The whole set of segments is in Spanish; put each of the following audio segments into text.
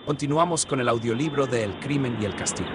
Continuamos con el audiolibro de El crimen y el castigo.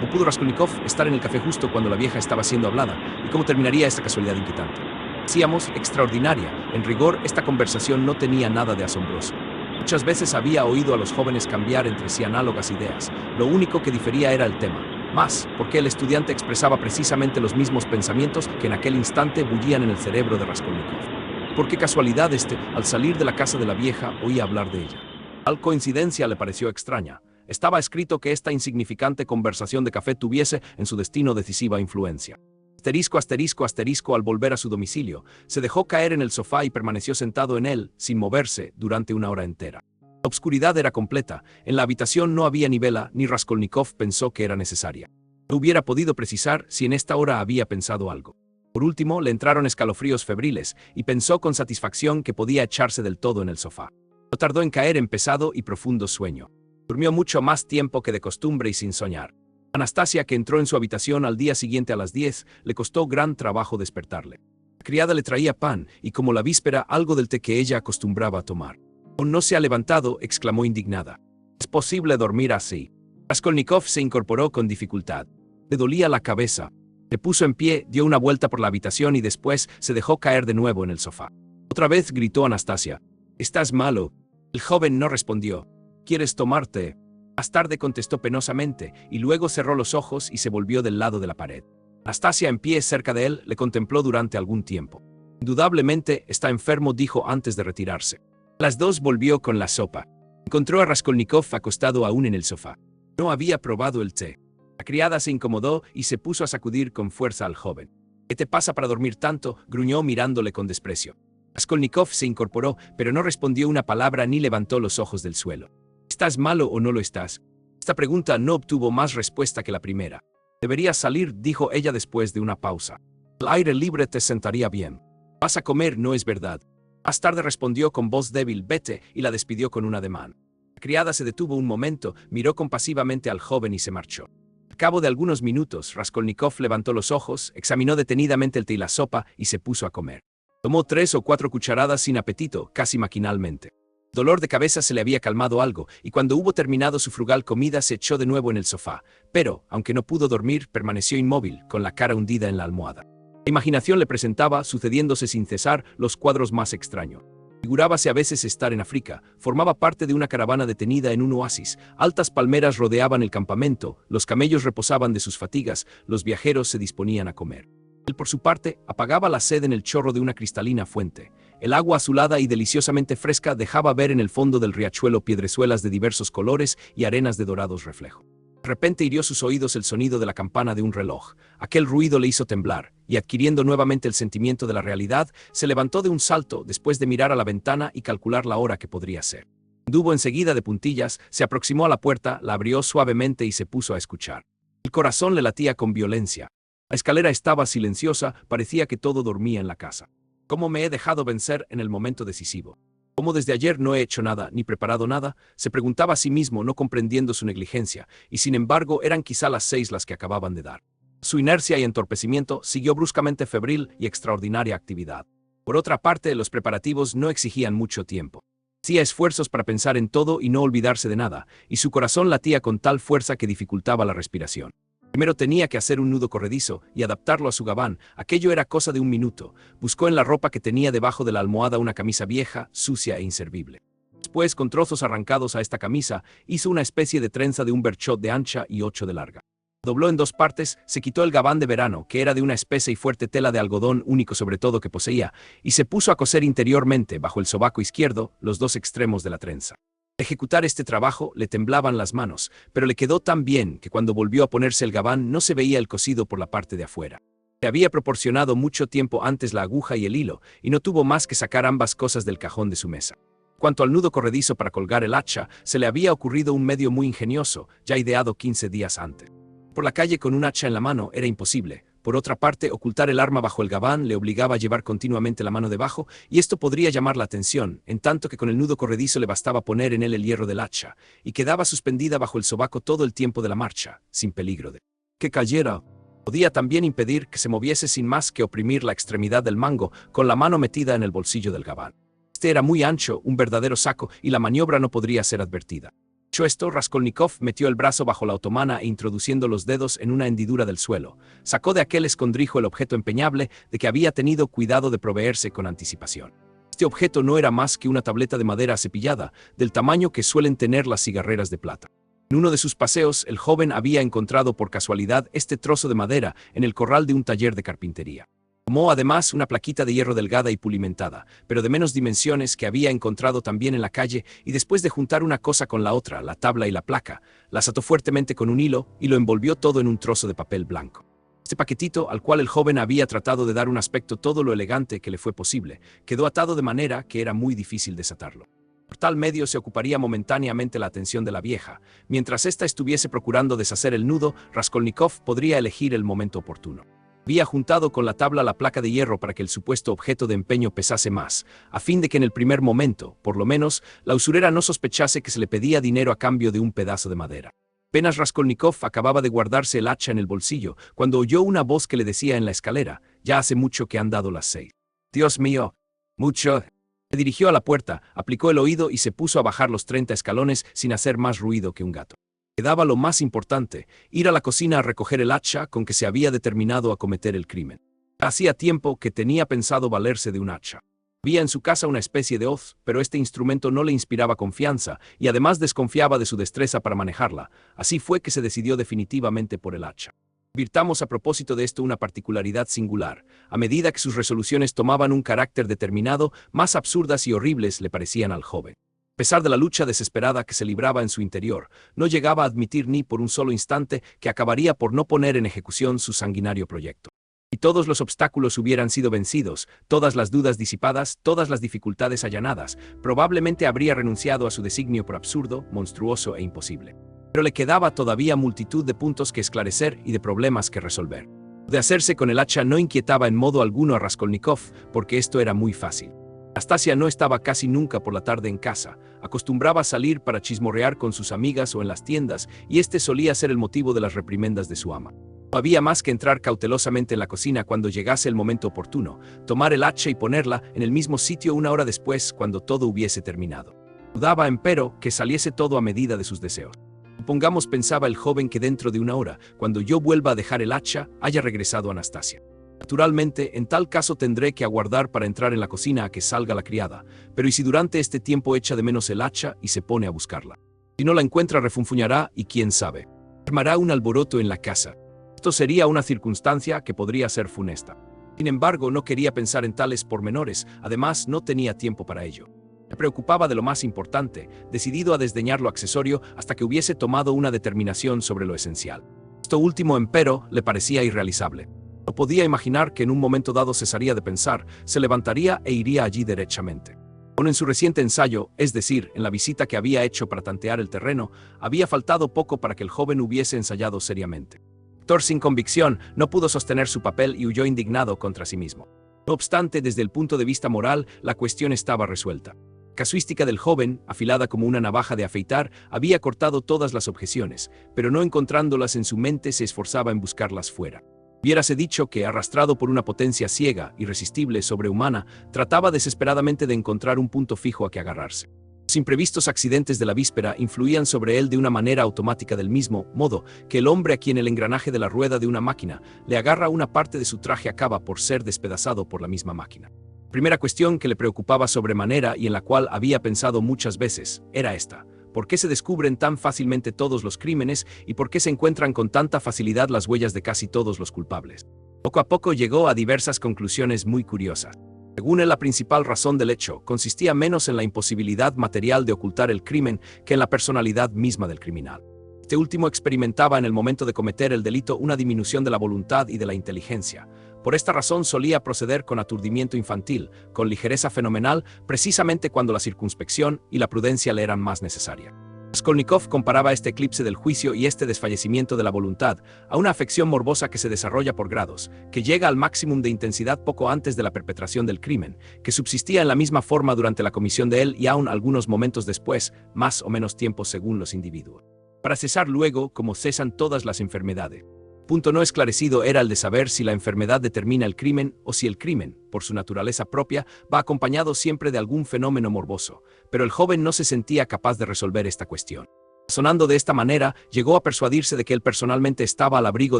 ¿Cómo pudo Raskolnikov estar en el café justo cuando la vieja estaba siendo hablada? ¿Y cómo terminaría esta casualidad inquietante? Decíamos, extraordinaria. En rigor, esta conversación no tenía nada de asombroso. Muchas veces había oído a los jóvenes cambiar entre sí análogas ideas. Lo único que difería era el tema. Más, porque el estudiante expresaba precisamente los mismos pensamientos que en aquel instante bullían en el cerebro de Raskolnikov. ¿Por qué casualidad al salir de la casa de la vieja, oía hablar de ella? Tal coincidencia le pareció extraña. Estaba escrito que esta insignificante conversación de café tuviese en su destino decisiva influencia. Asterisco, asterisco, asterisco. Al volver a su domicilio, se dejó caer en el sofá y permaneció sentado en él, sin moverse, durante una hora entera. La oscuridad era completa, en la habitación no había ni vela, ni Raskolnikov pensó que era necesaria. No hubiera podido precisar si en esta hora había pensado algo. Por último, le entraron escalofríos febriles, y pensó con satisfacción que podía echarse del todo en el sofá. No tardó en caer en pesado y profundo sueño. Durmió mucho más tiempo que de costumbre y sin soñar. Anastasia, que entró en su habitación al día siguiente a las 10, le costó gran trabajo despertarle. La criada le traía pan y, como la víspera, algo del té que ella acostumbraba a tomar. «Aún no se ha levantado», exclamó indignada. «¿Es posible dormir así?» Raskolnikov se incorporó con dificultad. Le dolía la cabeza. Se puso en pie, dio una vuelta por la habitación y después se dejó caer de nuevo en el sofá. Otra vez gritó Anastasia. «¿Estás malo?» El joven no respondió. «¿Quieres tomarte?» Más tarde contestó penosamente, y luego cerró los ojos y se volvió del lado de la pared. Anastasia, en pie cerca de él, le contempló durante algún tiempo. «Indudablemente está enfermo», dijo antes de retirarse. A las 2 volvió con la sopa. Encontró a Raskolnikov acostado aún en el sofá. No había probado el té. La criada se incomodó y se puso a sacudir con fuerza al joven. «¿Qué te pasa para dormir tanto?», gruñó mirándole con desprecio. Raskolnikov se incorporó, pero no respondió una palabra ni levantó los ojos del suelo. «¿Estás malo o no lo estás?» Esta pregunta no obtuvo más respuesta que la primera. «Deberías salir», dijo ella después de una pausa. «El aire libre te sentaría bien. Vas a comer, ¿no es verdad?» Más tarde respondió con voz débil: «Vete», y la despidió con un ademán. La criada se detuvo un momento, miró compasivamente al joven y se marchó. Al cabo de algunos minutos, Raskolnikov levantó los ojos, examinó detenidamente el té y la sopa y se puso a comer. Tomó 3 o 4 cucharadas sin apetito, casi maquinalmente. El dolor de cabeza se le había calmado algo, y cuando hubo terminado su frugal comida se echó de nuevo en el sofá, pero, aunque no pudo dormir, permaneció inmóvil, con la cara hundida en la almohada. La imaginación le presentaba, sucediéndose sin cesar, los cuadros más extraños. Figurábase a veces estar en África, formaba parte de una caravana detenida en un oasis, altas palmeras rodeaban el campamento, los camellos reposaban de sus fatigas, los viajeros se disponían a comer. Él, por su parte, apagaba la sed en el chorro de una cristalina fuente. El agua azulada y deliciosamente fresca dejaba ver en el fondo del riachuelo piedrezuelas de diversos colores y arenas de dorados reflejos. De repente hirió sus oídos el sonido de la campana de un reloj. Aquel ruido le hizo temblar, y adquiriendo nuevamente el sentimiento de la realidad, se levantó de un salto después de mirar a la ventana y calcular la hora que podría ser. Anduvo enseguida de puntillas, se aproximó a la puerta, la abrió suavemente y se puso a escuchar. El corazón le latía con violencia. La escalera estaba silenciosa, parecía que todo dormía en la casa. «¿Cómo me he dejado vencer en el momento decisivo? ¿Cómo desde ayer no he hecho nada, ni preparado nada?», se preguntaba a sí mismo, no comprendiendo su negligencia, y sin embargo eran quizá las 6 las que acababan de dar. Su inercia y entorpecimiento siguió bruscamente febril y extraordinaria actividad. Por otra parte, los preparativos no exigían mucho tiempo. Hacía esfuerzos para pensar en todo y no olvidarse de nada, y su corazón latía con tal fuerza que dificultaba la respiración. Primero tenía que hacer un nudo corredizo y adaptarlo a su gabán. Aquello era cosa de un minuto. Buscó en la ropa que tenía debajo de la almohada una camisa vieja, sucia e inservible. Después, con trozos arrancados a esta camisa, hizo una especie de trenza de un berchot de ancha y 8 de larga. Dobló en 2 partes, se quitó el gabán de verano, que era de una espesa y fuerte tela de algodón único sobre todo que poseía, y se puso a coser interiormente, bajo el sobaco izquierdo, los 2 extremos de la trenza. Al ejecutar este trabajo le temblaban las manos, pero le quedó tan bien que cuando volvió a ponerse el gabán no se veía el cosido por la parte de afuera. Le había proporcionado mucho tiempo antes la aguja y el hilo, y no tuvo más que sacar ambas cosas del cajón de su mesa. Cuanto al nudo corredizo para colgar el hacha, se le había ocurrido un medio muy ingenioso, ya ideado 15 días antes. Por la calle con un hacha en la mano era imposible. Por otra parte, ocultar el arma bajo el gabán le obligaba a llevar continuamente la mano debajo, y esto podría llamar la atención, en tanto que con el nudo corredizo le bastaba poner en él el hierro del hacha, y quedaba suspendida bajo el sobaco todo el tiempo de la marcha, sin peligro de que cayera. Podía también impedir que se moviese sin más que oprimir la extremidad del mango, con la mano metida en el bolsillo del gabán. Este era muy ancho, un verdadero saco, y la maniobra no podría ser advertida. Dicho esto, Raskolnikov metió el brazo bajo la otomana e introduciendo los dedos en una hendidura del suelo, sacó de aquel escondrijo el objeto empeñable de que había tenido cuidado de proveerse con anticipación. Este objeto no era más que una tableta de madera acepillada, del tamaño que suelen tener las cigarreras de plata. En uno de sus paseos, el joven había encontrado por casualidad este trozo de madera en el corral de un taller de carpintería. Tomó además una plaquita de hierro delgada y pulimentada, pero de menos dimensiones que había encontrado también en la calle, y después de juntar una cosa con la otra, la tabla y la placa, las ató fuertemente con un hilo y lo envolvió todo en un trozo de papel blanco. Este paquetito, al cual el joven había tratado de dar un aspecto todo lo elegante que le fue posible, quedó atado de manera que era muy difícil desatarlo. Por tal medio se ocuparía momentáneamente la atención de la vieja. Mientras ésta estuviese procurando deshacer el nudo, Raskolnikov podría elegir el momento oportuno. Había juntado con la tabla la placa de hierro para que el supuesto objeto de empeño pesase más, a fin de que en el primer momento, por lo menos, la usurera no sospechase que se le pedía dinero a cambio de un pedazo de madera. Apenas Raskolnikov acababa de guardarse el hacha en el bolsillo, cuando oyó una voz que le decía en la escalera: «Ya hace mucho que han dado las 6». «Dios mío, mucho». Se dirigió a la puerta, aplicó el oído y se puso a bajar los 30 escalones sin hacer más ruido que un gato. Quedaba lo más importante, ir a la cocina a recoger el hacha con que se había determinado a cometer el crimen. Hacía tiempo que tenía pensado valerse de un hacha. Había en su casa una especie de hoz, pero este instrumento no le inspiraba confianza y además desconfiaba de su destreza para manejarla. Así fue que se decidió definitivamente por el hacha. Advirtamos a propósito de esto una particularidad singular. A medida que sus resoluciones tomaban un carácter determinado, más absurdas y horribles le parecían al joven. A pesar de la lucha desesperada que se libraba en su interior, no llegaba a admitir ni por un solo instante que acabaría por no poner en ejecución su sanguinario proyecto. Si todos los obstáculos hubieran sido vencidos, todas las dudas disipadas, todas las dificultades allanadas, probablemente habría renunciado a su designio por absurdo, monstruoso e imposible. Pero le quedaba todavía multitud de puntos que esclarecer y de problemas que resolver. De hacerse con el hacha no inquietaba en modo alguno a Raskolnikov, porque esto era muy fácil. Anastasia no estaba casi nunca por la tarde en casa, acostumbraba a salir para chismorrear con sus amigas o en las tiendas, y este solía ser el motivo de las reprimendas de su ama. No había más que entrar cautelosamente en la cocina cuando llegase el momento oportuno, tomar el hacha y ponerla en el mismo sitio una hora después cuando todo hubiese terminado. Dudaba, empero, que saliese todo a medida de sus deseos. Supongamos, pensaba el joven, que dentro de una hora, cuando yo vuelva a dejar el hacha, haya regresado Anastasia. Naturalmente, en tal caso tendré que aguardar para entrar en la cocina a que salga la criada, pero ¿y si durante este tiempo echa de menos el hacha y se pone a buscarla? Si no la encuentra, refunfuñará y quién sabe, armará un alboroto en la casa. Esto sería una circunstancia que podría ser funesta. Sin embargo, no quería pensar en tales pormenores, además no tenía tiempo para ello. Me preocupaba de lo más importante, decidido a desdeñar lo accesorio hasta que hubiese tomado una determinación sobre lo esencial. Esto último, empero, le parecía irrealizable. No podía imaginar que en un momento dado cesaría de pensar, se levantaría e iría allí derechamente. Aun en su reciente ensayo, es decir, en la visita que había hecho para tantear el terreno, había faltado poco para que el joven hubiese ensayado seriamente. El actor sin convicción no pudo sostener su papel y huyó indignado contra sí mismo. No obstante, desde el punto de vista moral, la cuestión estaba resuelta. La casuística del joven, afilada como una navaja de afeitar, había cortado todas las objeciones, pero no encontrándolas en su mente se esforzaba en buscarlas fuera. Hubiérase dicho que, arrastrado por una potencia ciega, irresistible, sobrehumana, trataba desesperadamente de encontrar un punto fijo a que agarrarse. Los imprevistos accidentes de la víspera influían sobre él de una manera automática, del mismo modo que el hombre a quien el engranaje de la rueda de una máquina le agarra una parte de su traje acaba por ser despedazado por la misma máquina. La primera cuestión que le preocupaba sobremanera y en la cual había pensado muchas veces era esta: ¿por qué se descubren tan fácilmente todos los crímenes y por qué se encuentran con tanta facilidad las huellas de casi todos los culpables? Poco a poco llegó a diversas conclusiones muy curiosas. Según él, la principal razón del hecho consistía menos en la imposibilidad material de ocultar el crimen que en la personalidad misma del criminal. Este último experimentaba en el momento de cometer el delito una disminución de la voluntad y de la inteligencia. Por esta razón solía proceder con aturdimiento infantil, con ligereza fenomenal, precisamente cuando la circunspección y la prudencia le eran más necesarias. Raskolnikov comparaba este eclipse del juicio y este desfallecimiento de la voluntad a una afección morbosa que se desarrolla por grados, que llega al máximo de intensidad poco antes de la perpetración del crimen, que subsistía en la misma forma durante la comisión de él y aún algunos momentos después, más o menos tiempo según los individuos, para cesar luego como cesan todas las enfermedades. El punto no esclarecido era el de saber si la enfermedad determina el crimen o si el crimen, por su naturaleza propia, va acompañado siempre de algún fenómeno morboso, pero el joven no se sentía capaz de resolver esta cuestión. Sonando de esta manera, llegó a persuadirse de que él personalmente estaba al abrigo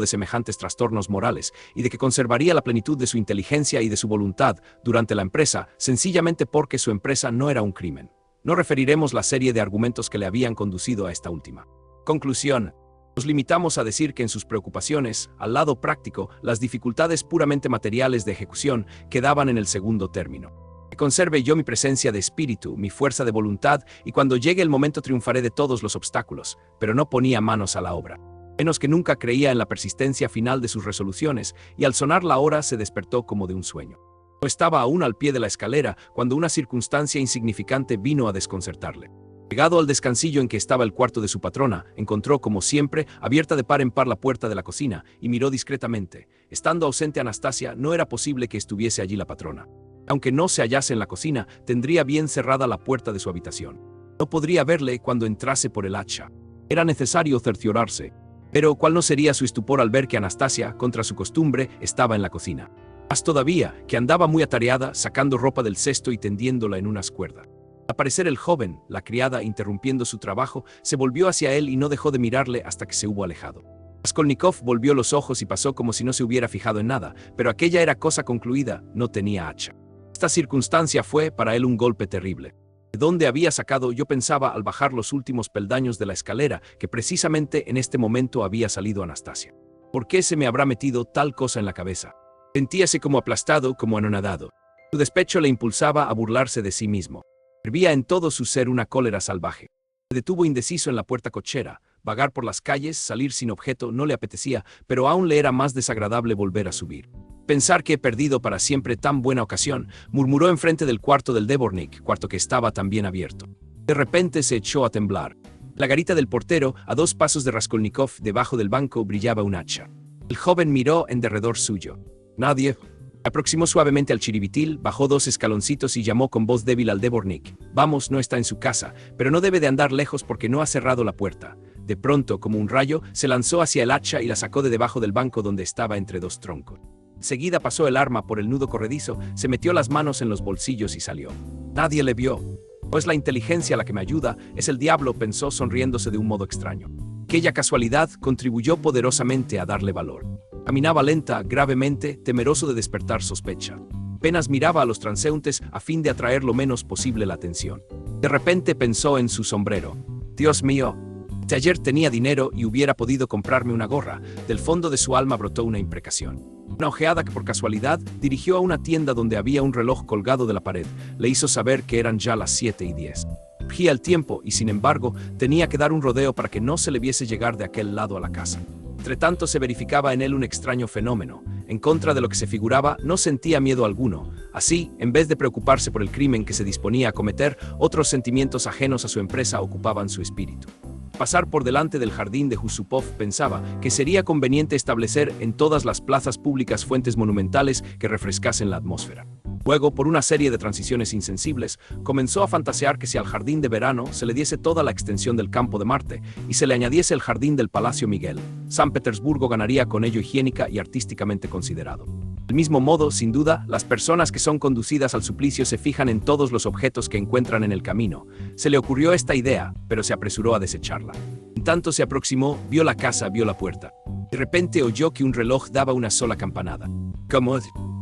de semejantes trastornos morales y de que conservaría la plenitud de su inteligencia y de su voluntad durante la empresa, sencillamente porque su empresa no era un crimen. No referiremos la serie de argumentos que le habían conducido a esta última conclusión. Nos limitamos a decir que en sus preocupaciones, al lado práctico, las dificultades puramente materiales de ejecución quedaban en el segundo término. Que conserve yo mi presencia de espíritu, mi fuerza de voluntad, y cuando llegue el momento triunfaré de todos los obstáculos, pero no ponía manos a la obra. Menos que nunca creía en la persistencia final de sus resoluciones, y al sonar la hora se despertó como de un sueño. No estaba aún al pie de la escalera cuando una circunstancia insignificante vino a desconcertarle. Llegado al descansillo en que estaba el cuarto de su patrona, encontró, como siempre, abierta de par en par la puerta de la cocina, y miró discretamente. Estando ausente Anastasia, no era posible que estuviese allí la patrona. Aunque no se hallase en la cocina, tendría bien cerrada la puerta de su habitación. No podría verle cuando entrase por el hacha. Era necesario cerciorarse. Pero ¿cuál no sería su estupor al ver que Anastasia, contra su costumbre, estaba en la cocina? Más todavía, que andaba muy atareada, sacando ropa del cesto y tendiéndola en unas cuerdas. Al aparecer el joven, la criada, interrumpiendo su trabajo, se volvió hacia él y no dejó de mirarle hasta que se hubo alejado. Raskolnikov volvió los ojos y pasó como si no se hubiera fijado en nada, pero aquella era cosa concluida, no tenía hacha. Esta circunstancia fue para él un golpe terrible. ¿De dónde había sacado? Yo pensaba al bajar los últimos peldaños de la escalera que precisamente en este momento había salido Anastasia. ¿Por qué se me habrá metido tal cosa en la cabeza? Sentíase como aplastado, como anonadado. Su despecho le impulsaba a burlarse de sí mismo. Hervía en todo su ser una cólera salvaje. Se detuvo indeciso en la puerta cochera. Vagar por las calles, salir sin objeto, no le apetecía, pero aún le era más desagradable volver a subir. Pensar que he perdido para siempre tan buena ocasión, murmuró enfrente del cuarto del Dvornik, cuarto que estaba también abierto. De repente se echó a temblar. La garita del portero, a 2 pasos de Raskolnikov, debajo del banco, brillaba un hacha. El joven miró en derredor suyo. Nadie. Aproximó suavemente al chiribitil, bajó 2 escaloncitos y llamó con voz débil al Dvornik. Vamos, no está en su casa, pero no debe de andar lejos porque no ha cerrado la puerta. De pronto, como un rayo, se lanzó hacia el hacha y la sacó de debajo del banco donde estaba entre 2 troncos. Enseguida pasó el arma por el nudo corredizo, se metió las manos en los bolsillos y salió. Nadie le vio. No es la inteligencia la que me ayuda, es el diablo, pensó sonriéndose de un modo extraño. Aquella casualidad contribuyó poderosamente a darle valor. Caminaba lenta, gravemente, temeroso de despertar sospecha. Apenas miraba a los transeúntes a fin de atraer lo menos posible la atención. De repente pensó en su sombrero. Dios mío, si ayer tenía dinero y hubiera podido comprarme una gorra, del fondo de su alma brotó una imprecación. Una ojeada que por casualidad dirigió a una tienda donde había un reloj colgado de la pared. Le hizo saber que eran ya las 7:10. Urgía el tiempo y, sin embargo, tenía que dar un rodeo para que no se le viese llegar de aquel lado a la casa. Entretanto se verificaba en él un extraño fenómeno. En contra de lo que se figuraba, no sentía miedo alguno. Así, en vez de preocuparse por el crimen que se disponía a cometer, otros sentimientos ajenos a su empresa ocupaban su espíritu. Pasar por delante del jardín de Yusupov, pensaba que sería conveniente establecer en todas las plazas públicas fuentes monumentales que refrescasen la atmósfera. Luego, por una serie de transiciones insensibles, comenzó a fantasear que si al jardín de verano se le diese toda la extensión del campo de Marte y se le añadiese el jardín del Palacio Miguel, San Petersburgo ganaría con ello higiénica y artísticamente considerado. Del mismo modo, sin duda, las personas que son conducidas al suplicio se fijan en todos los objetos que encuentran en el camino. Se le ocurrió esta idea, pero se apresuró a desecharla. En tanto se aproximó, vio la casa, vio la puerta. De repente oyó que un reloj daba una sola campanada. ¿Cómo?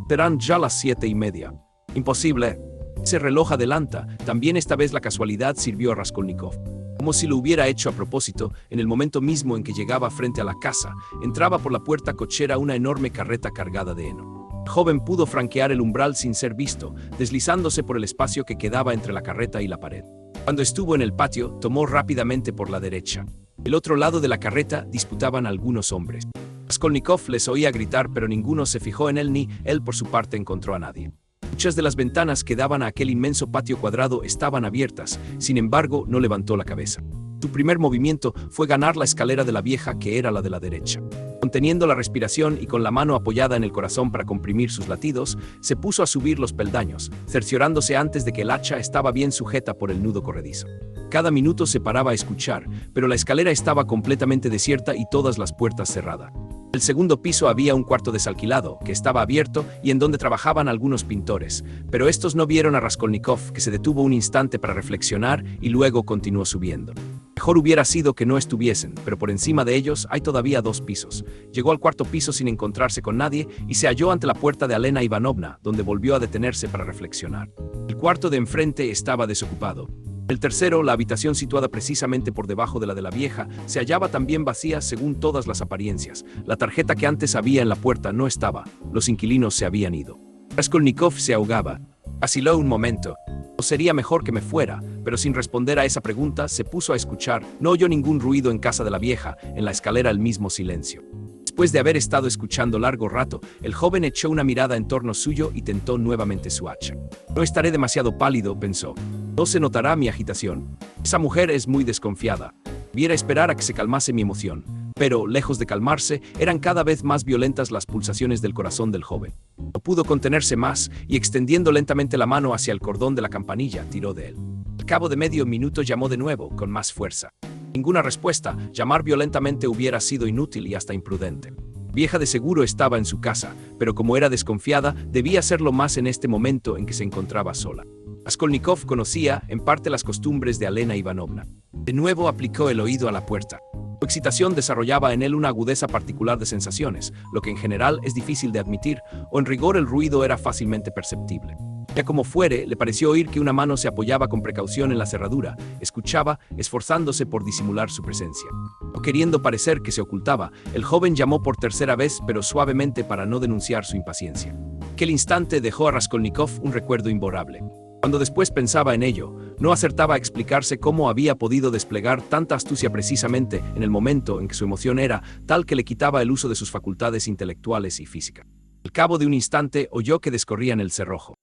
Serán ya las 7:30. Imposible. Ese reloj adelanta. También esta vez la casualidad sirvió a Raskolnikov. Como si lo hubiera hecho a propósito, en el momento mismo en que llegaba frente a la casa, entraba por la puerta cochera una enorme carreta cargada de heno. El joven pudo franquear el umbral sin ser visto, deslizándose por el espacio que quedaba entre la carreta y la pared. Cuando estuvo en el patio, tomó rápidamente por la derecha. Del otro lado de la carreta disputaban algunos hombres. Raskolnikov les oía gritar, pero ninguno se fijó en él ni él por su parte encontró a nadie. Muchas de las ventanas que daban a aquel inmenso patio cuadrado estaban abiertas, sin embargo no levantó la cabeza. Su primer movimiento fue ganar la escalera de la vieja, que era la de la derecha. Conteniendo la respiración y con la mano apoyada en el corazón para comprimir sus latidos, se puso a subir los peldaños, cerciorándose antes de que el hacha estaba bien sujeta por el nudo corredizo. Cada minuto se paraba a escuchar, pero la escalera estaba completamente desierta y todas las puertas cerradas. En el segundo piso había un cuarto desalquilado, que estaba abierto y en donde trabajaban algunos pintores, pero estos no vieron a Raskolnikov, que se detuvo un instante para reflexionar y luego continuó subiendo. Mejor hubiera sido que no estuviesen, pero por encima de ellos hay todavía 2 pisos. Llegó al 4.º piso sin encontrarse con nadie y se halló ante la puerta de Alena Ivanovna, donde volvió a detenerse para reflexionar. El cuarto de enfrente estaba desocupado. El tercero, la habitación situada precisamente por debajo de la vieja, se hallaba también vacía según todas las apariencias. La tarjeta que antes había en la puerta no estaba. Los inquilinos se habían ido. Raskolnikov se ahogaba. Vaciló un momento. ¿O sería mejor que me fuera? Pero sin responder a esa pregunta, se puso a escuchar. No oyó ningún ruido en casa de la vieja, en la escalera el mismo silencio. Después de haber estado escuchando largo rato, el joven echó una mirada en torno suyo y tentó nuevamente su hacha. No estaré demasiado pálido, pensó. No se notará mi agitación. Esa mujer es muy desconfiada. Debiera esperar a que se calmase mi emoción. Pero, lejos de calmarse, eran cada vez más violentas las pulsaciones del corazón del joven. No pudo contenerse más y, extendiendo lentamente la mano hacia el cordón de la campanilla, tiró de él. Al cabo de medio minuto llamó de nuevo, con más fuerza. Ninguna respuesta. Llamar violentamente hubiera sido inútil y hasta imprudente. Vieja de seguro estaba en su casa, pero como era desconfiada, debía hacerlo más en este momento en que se encontraba sola. Raskolnikov conocía, en parte, las costumbres de Alena Ivanovna. De nuevo aplicó el oído a la puerta. Su excitación desarrollaba en él una agudeza particular de sensaciones, lo que en general es difícil de admitir, o en rigor el ruido era fácilmente perceptible. Ya como fuere, le pareció oír que una mano se apoyaba con precaución en la cerradura, escuchaba, esforzándose por disimular su presencia. No queriendo parecer que se ocultaba, el joven llamó por tercera vez, pero suavemente para no denunciar su impaciencia. Aquel instante dejó a Raskolnikov un recuerdo imborrable. Cuando después pensaba en ello, no acertaba a explicarse cómo había podido desplegar tanta astucia precisamente en el momento en que su emoción era tal que le quitaba el uso de sus facultades intelectuales y físicas. Al cabo de un instante oyó que descorrían el cerrojo.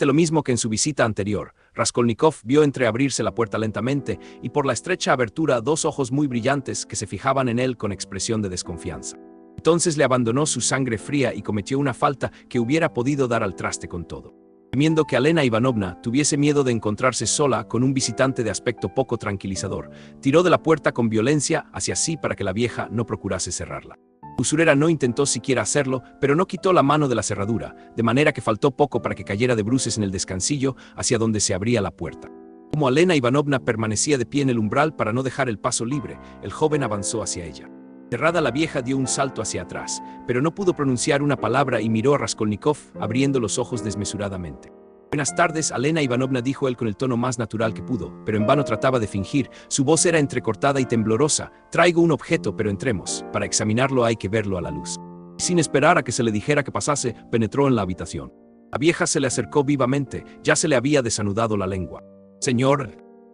Lo mismo que en su visita anterior, Raskolnikov vio entreabrirse la puerta lentamente y por la estrecha abertura 2 ojos muy brillantes que se fijaban en él con expresión de desconfianza. Entonces le abandonó su sangre fría y cometió una falta que hubiera podido dar al traste con todo. Temiendo que Alena Ivanovna tuviese miedo de encontrarse sola con un visitante de aspecto poco tranquilizador, tiró de la puerta con violencia hacia sí para que la vieja no procurase cerrarla. La usurera no intentó siquiera hacerlo, pero no quitó la mano de la cerradura, de manera que faltó poco para que cayera de bruces en el descansillo hacia donde se abría la puerta. Como Alena Ivanovna permanecía de pie en el umbral para no dejar el paso libre, el joven avanzó hacia ella. Cerrada, la vieja dio un salto hacia atrás, pero no pudo pronunciar una palabra y miró a Raskolnikov, abriendo los ojos desmesuradamente. «Buenas tardes, Alena Ivanovna», dijo él con el tono más natural que pudo, pero en vano trataba de fingir. Su voz era entrecortada y temblorosa. «Traigo un objeto, pero entremos. Para examinarlo hay que verlo a la luz». Y sin esperar a que se le dijera que pasase, penetró en la habitación. La vieja se le acercó vivamente, ya se le había desanudado la lengua. «Señor,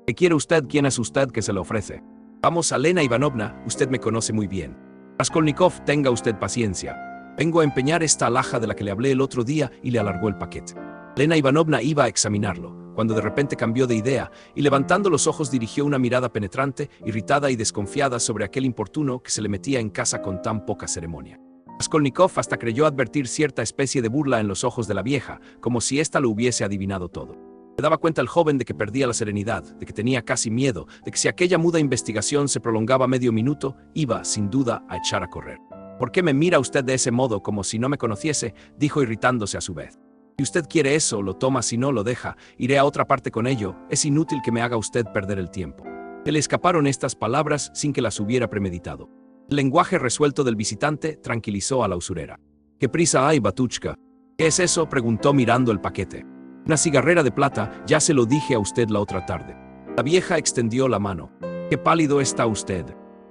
¿qué quiere usted? ¿Quién es usted que se le ofrece?» «Vamos, Alena Ivanovna, usted me conoce muy bien». «Raskolnikov, tenga usted paciencia. Vengo a empeñar esta alhaja de la que le hablé el otro día», y le alargó el paquete. Alena Ivanovna iba a examinarlo, cuando de repente cambió de idea, y levantando los ojos dirigió una mirada penetrante, irritada y desconfiada sobre aquel importuno que se le metía en casa con tan poca ceremonia. Raskolnikov hasta creyó advertir cierta especie de burla en los ojos de la vieja, como si ésta lo hubiese adivinado todo. Se daba cuenta el joven de que perdía la serenidad, de que tenía casi miedo, de que si aquella muda investigación se prolongaba medio minuto, iba, sin duda, a echar a correr. «¿Por qué me mira usted de ese modo, como si no me conociese?», dijo irritándose a su vez. «Si usted quiere eso, lo toma, si no, lo deja. Iré a otra parte con ello. Es inútil que me haga usted perder el tiempo». Se le escaparon estas palabras sin que las hubiera premeditado. El lenguaje resuelto del visitante tranquilizó a la usurera. «¿Qué prisa hay, Batuchka?» «¿Qué es eso?», preguntó mirando el paquete. «Una cigarrera de plata, ya se lo dije a usted la otra tarde». La vieja extendió la mano. «Qué pálido está usted».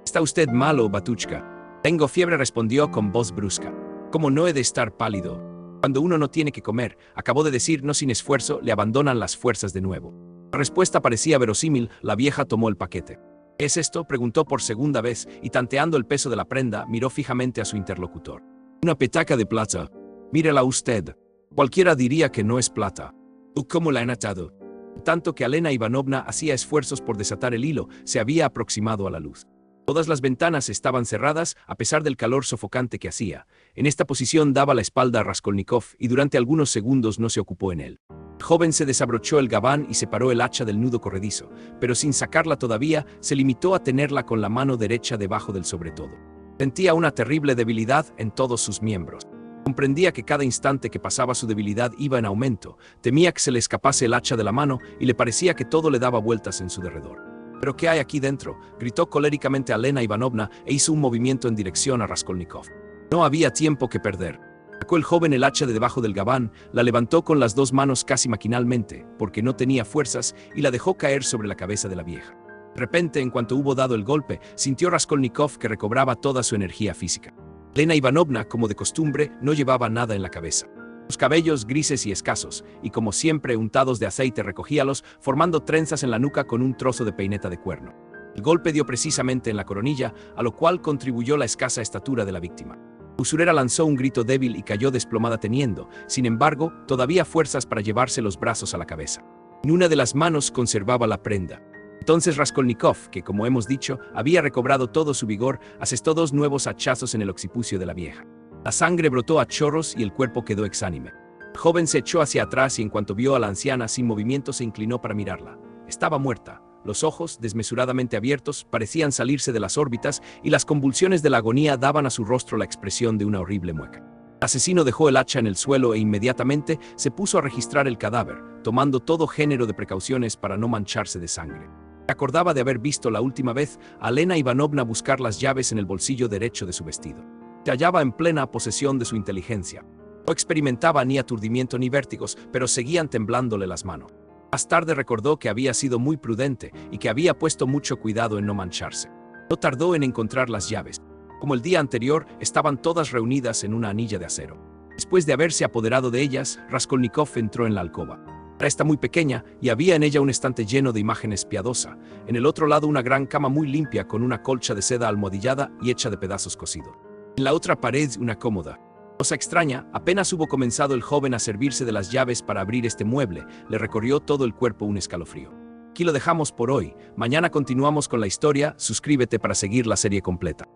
«¿Está usted malo, Batuchka?» «Tengo fiebre», respondió con voz brusca. «¿Cómo no he de estar pálido? Cuando uno no tiene que comer», acabó de decir, no sin esfuerzo, «le abandonan las fuerzas de nuevo». La respuesta parecía verosímil. La vieja tomó el paquete. «¿Qué es esto?», preguntó por segunda vez, y tanteando el peso de la prenda, miró fijamente a su interlocutor. «Una petaca de plata. Mírela usted. Cualquiera diría que no es plata». «¿Cómo la han atado?». Tanto que Alena Ivanovna hacía esfuerzos por desatar el hilo, se había aproximado a la luz. Todas las ventanas estaban cerradas, a pesar del calor sofocante que hacía. En esta posición daba la espalda a Raskolnikov y durante algunos segundos no se ocupó en él. El joven se desabrochó el gabán y separó el hacha del nudo corredizo, pero sin sacarla todavía, se limitó a tenerla con la mano derecha debajo del sobretodo. Sentía una terrible debilidad en todos sus miembros. Comprendía que cada instante que pasaba su debilidad iba en aumento, temía que se le escapase el hacha de la mano y le parecía que todo le daba vueltas en su derredor. ¿Pero qué hay aquí dentro?, gritó coléricamente Elena Ivanovna e hizo un movimiento en dirección a Raskolnikov. No había tiempo que perder. Sacó el joven el hacha de debajo del gabán, la levantó con las dos manos casi maquinalmente, porque no tenía fuerzas, y la dejó caer sobre la cabeza de la vieja. De repente, en cuanto hubo dado el golpe, sintió Raskolnikov que recobraba toda su energía física. Elena Ivanovna, como de costumbre, no llevaba nada en la cabeza. Sus cabellos grises y escasos, y como siempre untados de aceite, recogíalos, formando trenzas en la nuca con un trozo de peineta de cuerno. El golpe dio precisamente en la coronilla, a lo cual contribuyó la escasa estatura de la víctima. La usurera lanzó un grito débil y cayó desplomada teniendo, sin embargo, todavía fuerzas para llevarse los brazos a la cabeza. En una de las manos conservaba la prenda. Entonces Raskolnikov, que como hemos dicho, había recobrado todo su vigor, asestó 2 nuevos hachazos en el occipucio de la vieja. La sangre brotó a chorros y el cuerpo quedó exánime. El joven se echó hacia atrás y en cuanto vio a la anciana sin movimiento se inclinó para mirarla. Estaba muerta. Los ojos, desmesuradamente abiertos, parecían salirse de las órbitas y las convulsiones de la agonía daban a su rostro la expresión de una horrible mueca. El asesino dejó el hacha en el suelo e inmediatamente se puso a registrar el cadáver, tomando todo género de precauciones para no mancharse de sangre. Se acordaba de haber visto la última vez a Elena Ivanovna buscar las llaves en el bolsillo derecho de su vestido. Se hallaba en plena posesión de su inteligencia. No experimentaba ni aturdimiento ni vértigos, pero seguían temblándole las manos. Más tarde recordó que había sido muy prudente y que había puesto mucho cuidado en no mancharse. No tardó en encontrar las llaves. Como el día anterior, estaban todas reunidas en una anilla de acero. Después de haberse apoderado de ellas, Raskolnikov entró en la alcoba. Era esta muy pequeña y había en ella un estante lleno de imágenes piadosas. En el otro lado una gran cama muy limpia con una colcha de seda almohadillada y hecha de pedazos cosidos. En la otra pared una cómoda. Cosa extraña, apenas hubo comenzado el joven a servirse de las llaves para abrir este mueble, le recorrió todo el cuerpo un escalofrío. Aquí lo dejamos por hoy. Mañana continuamos con la historia. Suscríbete para seguir la serie completa.